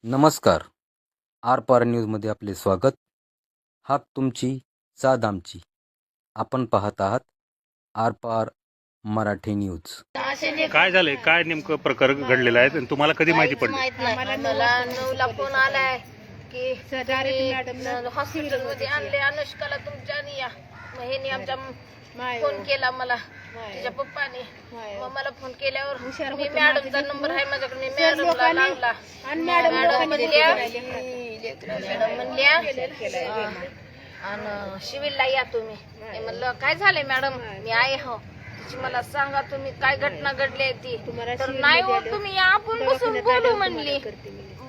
नमस्कार. आरपार न्यूजमध्ये आपले स्वागत. हाक तुमची साध आमची. आपण पाहत आहात आरपार मराठी न्यूज. काय झालंय, काय नेमकं प्रकार घडलेला आहे आणि तुम्हाला कधी माहिती पडली? मला 9ला फोन आलाय की हॉस्पिटल मध्ये आणले अनुष्काला तुमच्या या ह्यानी आमच्या फोन केला मला तिच्या पप्पाने. मग मला फोन केल्यावर मी मॅडमचा नंबर आहे माझ्याकडे, मी मॅडमला लागला. मॅडम म्हणल्या आणि सिव्हिलला या तुम्ही. मी म्हणलं काय झालंय मॅडम, मी आहे हो. तिची मला सांगा तुम्ही काय घटना घडली आहे ती. तर नाही हो तुम्ही या, आपण बसून बोलू म्हणली.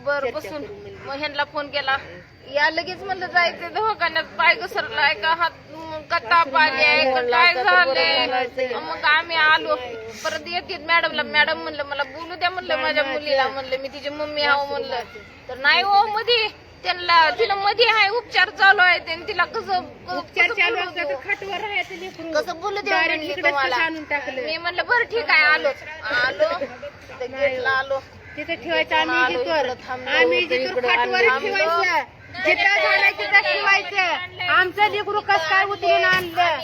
बर बसून मग ह्यांना फोन केला, या लगेच म्हणलं जायचं दवाखान्यात, पाय घसरलाय का, हात का ताप आले काय झालंय. मग आम्ही आलो. परत येते मॅडमला, मॅडम म्हणलं मला बोलू द्या म्हणलं माझ्या मुलीला. म्हणलं मी तिची मम्मी आहो म्हणलं. तर नाही हो मध्ये त्यांना तिला मध्ये आहे उपचार चालू आहे, त्यांनी तिला कसं कसं बोलू द्या. मी म्हणलं बरं ठीक आहे. आलो गेटला आलो तिथे ठेवायचं. आम्ही जिथं झालं तिथं ठेवायचं. आमचं लेकरू कसं काय उतरून आणलं.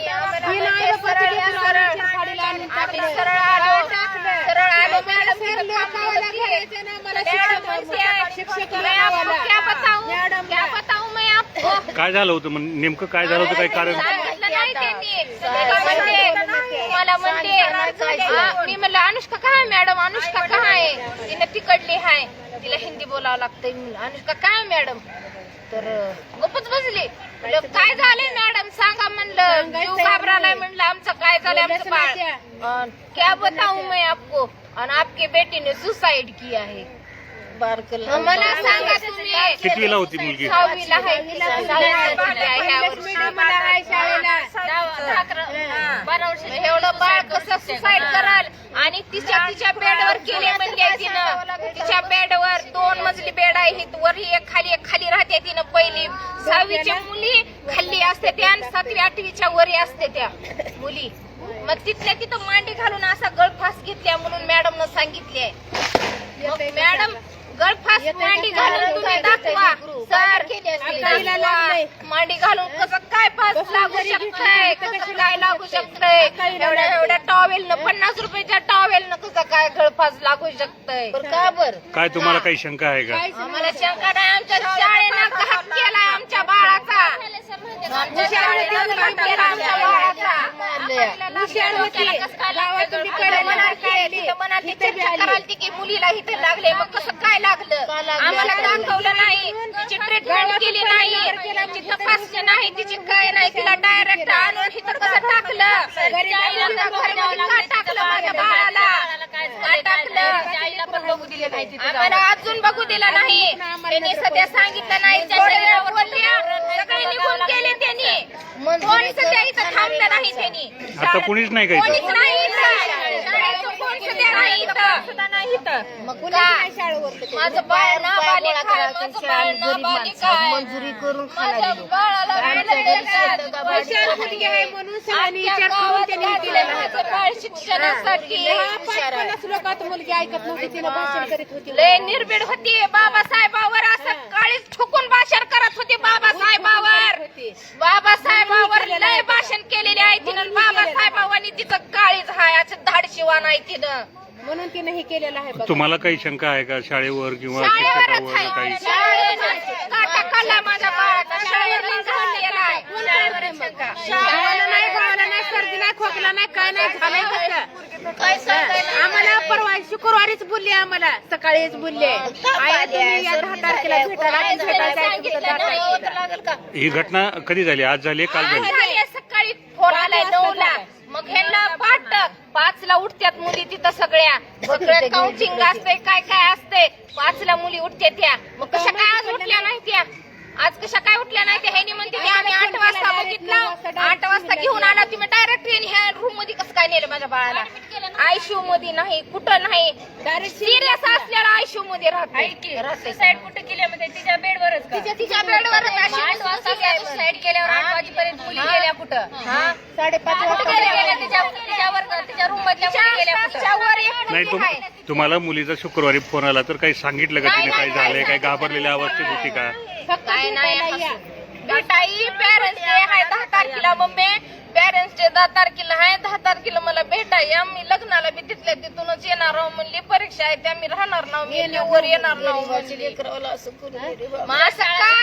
काय झालं होतं, नेमकं काय झालं होतं, काय कारण? मला म्हणते मी म्हणलं अनुष्का काय मॅडम, अनुष्का काय तिने तिकडली हाय, तिला हिंदी बोलावं लागतंय. अनुष्का काय मॅडम. तर गप्पच बसली. काय झालंय मॅडम सांगा म्हणलं, जीव घाबरालाय म्हणलं आमचं, काय झालंय आमचं बाळ. क्या बताऊं मैं आपको, और आपके बेटी ने सुसाइड किया है. मला सांगा तुम्ही कितवीला होती मुलगी? 6वीला आहे. एवढं बाळ कसं सुसाईड कराल. आणि तिच्या बेडवर केले म्हणजे तिनं, तिच्या बेडवर 2 मजली बेड आहे, वर एक खाली राहते तिनं. पहिली 6वीच्या मुली खाली असते त्या, आणि 7वी 8वीच्या वरी असते त्या मुली. मग तिथल्या तिथं मांडी घालून असा गळफास घेतल्या म्हणून मॅडमनं सांगितले. मॅडम गळफास मांडी घालून तुम्ही दाखवा सर. मांडी घालून कसं काय फास लागू शकतंय, कसं काय लागू शकतंय. एवढ्या टॉवेलनं 50 रुपयाच्या टॉवेलनं कसं काय गळफास लागू शकतंय. का बर काय तुम्हाला काही शंका आहे का? आम्हाला शंका नाही. आमच्या शाळेनं घात केला आमच्या बाळाचा. आमच्या शाळेनं घात केला आमच्या बाळाचा. कराल की मुलीला इथे लागले, मग कसं काय लागलं आम्हाला दाखवलं नाही. तिची ट्रीटमेंट केली नाही, तिची तपासणी नाही, तिची काय नाही. तिला डायरेक्ट आणून इथं कसं टाकलं, टाकलं माझ्या बाळाला, काय टाकलं आम्हाला अजून बघू दिलं नाही. त्यांनी सध्या सांगितलं नाही, सगळे निघून गेले त्यांनी. कोणी सध्या इथं थांबलं नाही त्यांनी. आता कुणीच नाही काही. कोणीच नाही कोण सध्या नाही इथं. मग माझं बाळ नाबालिक आहे, माझं बाळ नाबालिक आहे. मंजुरी करून माझ्या बाळाला शिक्षणासाठी मुलगी ऐकत नव्हती, तिला भाषण करीत होती. लय निर्भीड होती बाबासाहेबावर, असं काळीच ठोकून भाषण करत होती बाबासाहेबावर लय भाषण केलेले आहे तिनं. बाबासाहेबांनी तिचं काळीच हाय, असं धाडशिवा नाही तिनं. म्हणून तिने हे केलेलं आहे. तुम्हाला काही शंका आहे का शाळेवर किंवा शाळेवरच शिक्षकावर काही? काटा खाल्ला माझ्या बाळाचा, शाळेवर नाही, सर्दी नाही, खोकला नाही, काय नाही झालंय. आम्हाला परवा शुक्रवारीच बोलले, आम्हाला सकाळीच बोलले आया तुम्ही या 10 तारखेला भेटायला. ही घटना कधी झाली? आज झाली, काल झाली? सकाळी फोन आलाय 9ला. मग ह्यांना 5ला उठत्यात मुली तिथं सगळ्या. सगळं काउंटिंग असते, काय काय असते. 5ला मुली उठते त्या. मग कशा काय आज उठल्या नाही त्या, आज कशा काय उठल्या नाही त्या. ह्यानी म्हणते आम्ही 8 वाजता बघितलं, 8 वाजता घेऊन आला तुम्ही डायरेक्ट. ह्या रूम मध्ये कसं काय नेलं माझ्या बाळाला. आयसीयू मध्ये नाही, कुठं नाही, सिरियस असलेला आयसीयू मध्ये राहते. सुसाईड कुठे केल्यामध्ये तिच्या बेडवरच तिच्या बेडवर साईड केल्यावर 8 वाजेपर्यंत मुली गेल्या कुठं 5:30 कुठं गेल्या तिच्या रूम मधल्या मुली गेल्या कुठं नाही तुम्हाला मुलीचा शुक्रवारी फोन आला तर काही सांगितलं का तिने काय झालंय काय घाबरलेल्या अवस्थेत होती का? काय नाही भेटाई पॅरेंट्स डे आहे 10 तारखेला मम्मी पॅरेंट्स डे 10 तारखेला आहे 10 तारखेला मला भेटाय मी लग्नाला बी तिथल्या तिथूनच येणार आहो म्हणली परीक्षा आहे त्या मी राहणार ना मी वर येणार ना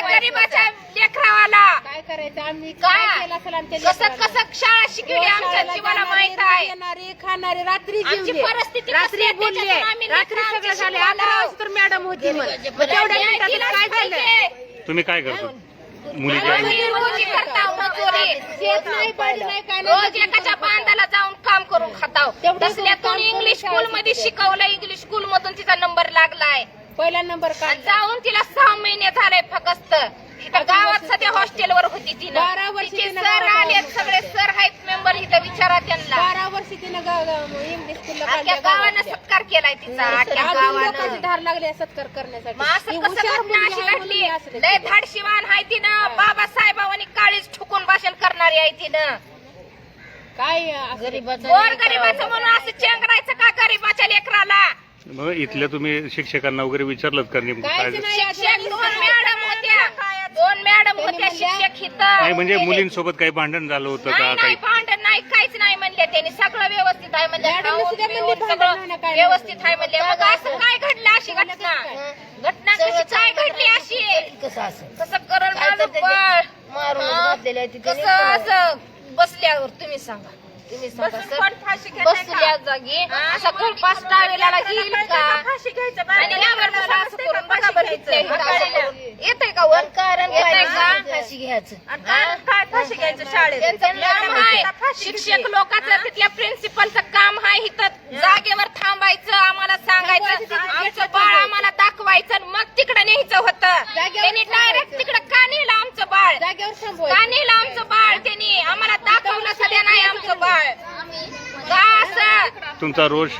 गरीबाच्या लेकरावाला काय करायचं आम्ही काय? काय केलं असेल आणि कसं कसं शाळा शिकवली आमच्या जीवाला माहित आहे येणारे खाणारे रात्री आमची जेवले परिस्थिती रात्री कसली आहे, बोलले त्याच्यातून आम्ही रात्री लेकरं सगळं आमची झाले शिकवायला. 11 वाजता तर मॅडम होती मग तेवढ्या मिनिटात काय झालं तुम्ही काय करतो मुलीची आई रोजी करताव मजुरी शेत नाही पाणी नाही काय रोज एकाच्या बांधाला जाऊन काम करून खाताव तेवढं तसल्यातून काम करून इंग्लिश स्कूल शाळा मध्ये शिकवलं इंग्लिश स्कूल मधून तिचा नंबर लागलाय पहिला नंबर आणि काढला जाऊन तिला 6 महिने झाले फक्त इथं गावात सध्या हॉस्टेलवर होती 12 तिनं वर्ष तिचे तिनं सर गावात आले सगळे सर आहेत मेंबर इथं विचारा त्यांना 12 वर्ष तिनं इंग्लिश स्कूलला अख्ख्या काढल्या गावानं गावातल्या. सत्कार केलाय तिचा अख्ख्या अजून लोकांची गावानं धार लागली सत्कार करण्यासाठी मग असं ही कसं हुशार घटना मुलगी अशी आहे म्हणून घडली हे असलं लय केलं. धाडशीवान आहे तिनं बाबासाहेबांनी काळीच ठुकून भाषण करणारी आहे तिनं काय गोर गरीबाचं म्हणून असं चेंगरायचं का गरीबाच्या लेकराला मग इथल्या तुम्ही शिक्षकांना वगैरे विचारलं का नेमकं काय काहीच झालं? नाही शिक्षक 2 मॅडम होत्या शिक्षक इथं नाही म्हणजे मुलींसोबत काही भांडण झालं होतं का नाही काही भांडण नाही काहीच नाही म्हणले त्यांनी सगळं व्यवस्थित आहे म्हणले मॅडम खाऊन सुद्धा म्हणली पिऊन भांडण सगळं नाही ना, काय नाही. व्यवस्थित आहे म्हणले मग असं काय घडलं अशी घटना घटना कशी काय घडली अशी कसं करण माझं बाळ कसं असं बसल्यावर तुम्ही सांगा बसल्या जागी असा गळपास टाळलेला घेईल का आणि यावर कसं असं करून बघा बरं इथल्या इथं असं करून. येतंय का वर येतंय का त्यांचं काम आहे शिक्षक लोकांचं तिथल्या प्रिन्सिपलचं काम आहे इथं जागेवर थांबायचं आम्हाला सांगायचं आमचं बाळ आम्हाला दाखवायचं आणि मग तिकडे न्यायचं होतं त्यांनी डायरेक्ट तिकडे का नेलं आमचं बाळ जागेवर का थांबवायचं नेलं आमचं बाळ त्यांनी आम्हाला दाखवलं सध्या नाही आमचं बाळ का असं तुमचा रोष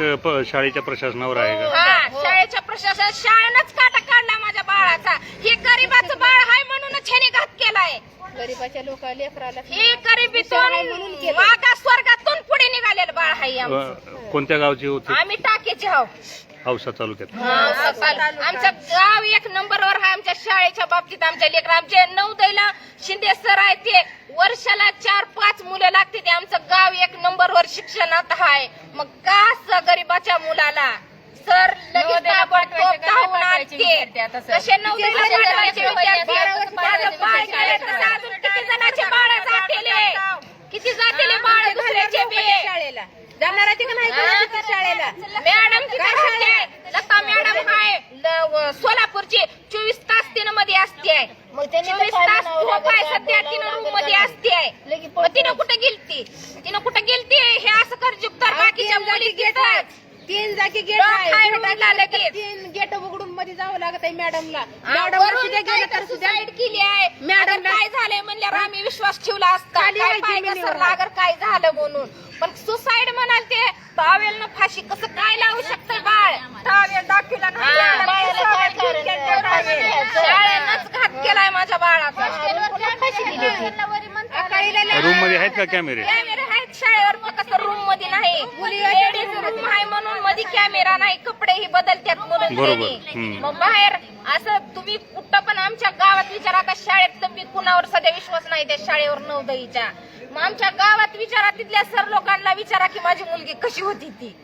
शाळेच्या प्रशासनावर आहे का? हा शाळेच्या प्रशासन शाळेनंच काटा काढला माझ्या बाळाचा हे गरीबाचं बाळ आहे म्हणूनच ह्याने घात केलाय गरीबाच्या लोक लेकराला हे गरिबीतून वागा स्वर्गातून पुढे निघालेलं बाळ आहे आमचं. कोणत्या गावची होती? आम्ही टाकेचे आहो औसा तालुक्यात. आमचं गाव 1 नंबरवर आहे आमच्या शाळेच्या बाबतीत आमच्या लेकर आमचे 9दैला शिंदे सर आहे ते वर्षाला 4-5 मुलं लागते ते आमचं गाव 1 नंबरवर शिक्षणात आहे मग का असं गरीबाच्या मुलाला सर लगेच ताबडतोब धावून आणते तसे 9दैला पाठवायचे विद्यार्थी माझं बाळ गेले तसं अजून किती जणांचे बाळ जातेले किती जातेले बाळ दुसऱ्याचे बी शाळेला जाणार आहे का नाही कोणाच्या शाळेला मॅडम लता मॅडम आहे सोलापूरची 24 तास तिनं मध्ये असते 24 तास झोप आहे सध्या तिनं रूम मध्ये असते मग तिनं कुठं गेलती हे असं करजुक तर बाकीच्या मुली घेतात 3 जागी गेट लगेच 3 गेट उघडून मध्ये जावं लागत आहे मॅडमला वरून सुद्धा गेलं तर सुद्धा सुसाईड केली आहे मॅडमला- मॅडम काय झालंय म्हणल्यावर आम्ही विश्वास ठेवला असता खाली काय आहे पाय जमिनीवर. घसरला अगर काय झालं म्हणून पण सुसाईड म्हणाल ते टावेलनं फाशी कसं काय लावू शकतं बाळ टावेल दाखविला शाळेनंच घात केलाय माझ्या बाळाचा रूम मध्ये आहेत का कॅमेरे? कॅमेरे आहेत शाळेवर फक्त रूम मध्ये नाही लेडीज रूम आहे म्हणून मध्ये कॅमेरा नाही कपडेही बदलतात म्हणून बरोबर. त्यांनी. मग बाहेर असं तुम्ही कुठं पण आमच्या गावात विचारा का शाळेत तर मी कुणावर सध्या विश्वास नाही त्या शाळेवर 9दैच्या मग आमच्या गावात विचारा तिथल्या सर लोकांना विचारा की माझी मुलगी कशी होती ती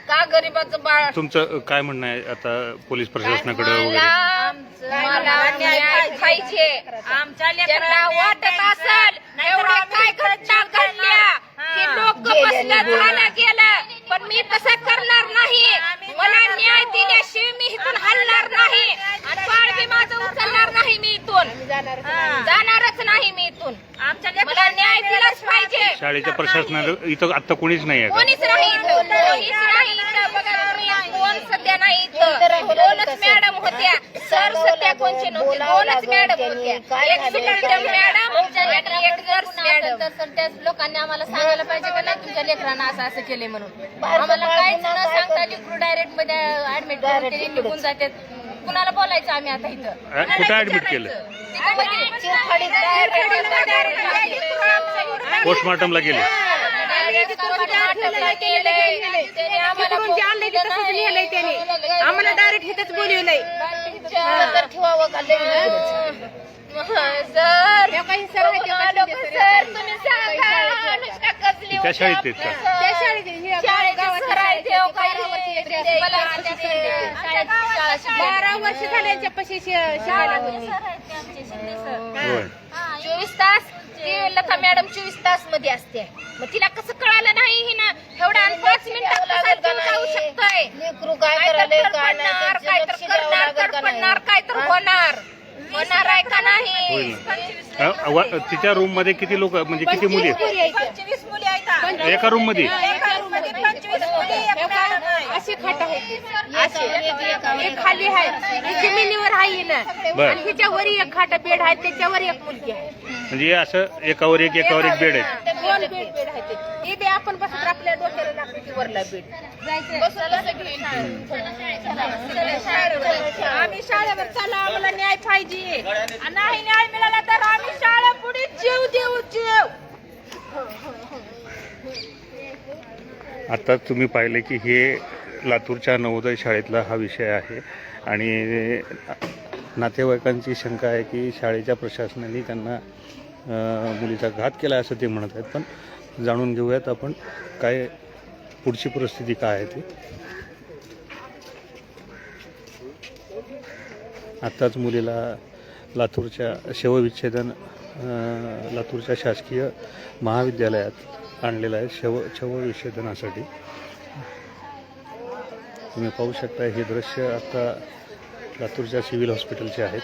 का गरीबाचं बाळ तुमचं काय म्हणणं आहे आता पोलीस प्रशासनाकडे वगैरे? मला न्याय पाहिजे त्यांना वाटत असेल एवढ्या काय घटना घडल्या की लोक बसलं झालं गेलं पण मी तसं करणार नाही मला न्याय दिल्याशिवाय मी इथून हलणार नाही आणि बाळ बी माझं उचलणार नाही मी इथून जाणारच नाही मी इथून मला न्याय दिलाच पाहिजे शाळेच्या प्रशासनाला इथं आता कोणीच नाही आहे का? कोणीच नाही इथं कोणीच नाही इथं बघा तुम्ही कोण सध्या नाही इथं 2च मॅडम होत्या सर सध्या कोणचे नव्हते 2च मॅडम होत्या एक सुपरिटेंडंट मॅडम आणि एक नर्स मॅडम तर त्या लोकांनी आम्हाला सांगायला पाहिजे का नाही तुमच्या लेकरांना असं असं केले म्हणून आम्हाला काहीच न सांगता लेकरू डायरेक्ट मध्ये ऍडमिट करून ते निघून जातात कुणाला बोलायचं आम्ही आता इथं? कुठं ऍडमिट केलं? पोस्टमार्टमला गेले. आम्हाला डायरेक्ट इथंच बोलवलंय. त्या शाळेत आहेत का? त्या शाळेत 12 वर्ष झाल्याच्या पशी शिकायला होती. होय. 24 तास ती लता मॅडम 24 तास मध्ये असते. मग तिला कसं कळालं नाही ही ना एवढा 5 मिनिटात जाऊ शकतोय. काय तर पडणार, काय तर करणार, तडपडणार, काय तर होणार आहे का होईल नाही? ना. तिच्या रूम मध्ये किती लोक म्हणजे किती मुली आहेत? 25 मुली आहेत. एका रूम मध्ये? अशी खाट आहे, एक खाली आहे, जमिनीवर आहे ना, बर. आणि हिच्यावर एक खाट बेड आहे, त्याच्यावर एक मुलगी आहे. म्हणजे असं एकावर एक बेड आहे. 2 बेड आहेत. हे बी आपण बसत आपल्या डोक्याला लागते वरला बेड. आम्ही शाळेवर चला, आम्हाला न्याय पाहिजे. नाही न्याय मिळाला तर आम्ही शाळा पुढे जीव देऊ, जीव. आता तुम्ही पाहिले की हे लातूरच्या नवोदय शाळेतला हा विषय आहे आणि नातेवाईकांची शंका आहे की शाळेच्या प्रशासनाने त्यांना मुलीचा घात केला असं ते म्हणत आहेत. पण जाणून घेऊयात आपण काय पुढची परिस्थिती काय आहे ती. आत्ताच मुलीला लातूरच्या शवविच्छेदन लातूरच्या शासकीय महाविद्यालयात आणलेलं आहे शवविच्छेदनासाठी. तुम्ही पाहू शकता हे दृश्य आता लातूरच्या सिव्हिल हॉस्पिटलचे आहेत.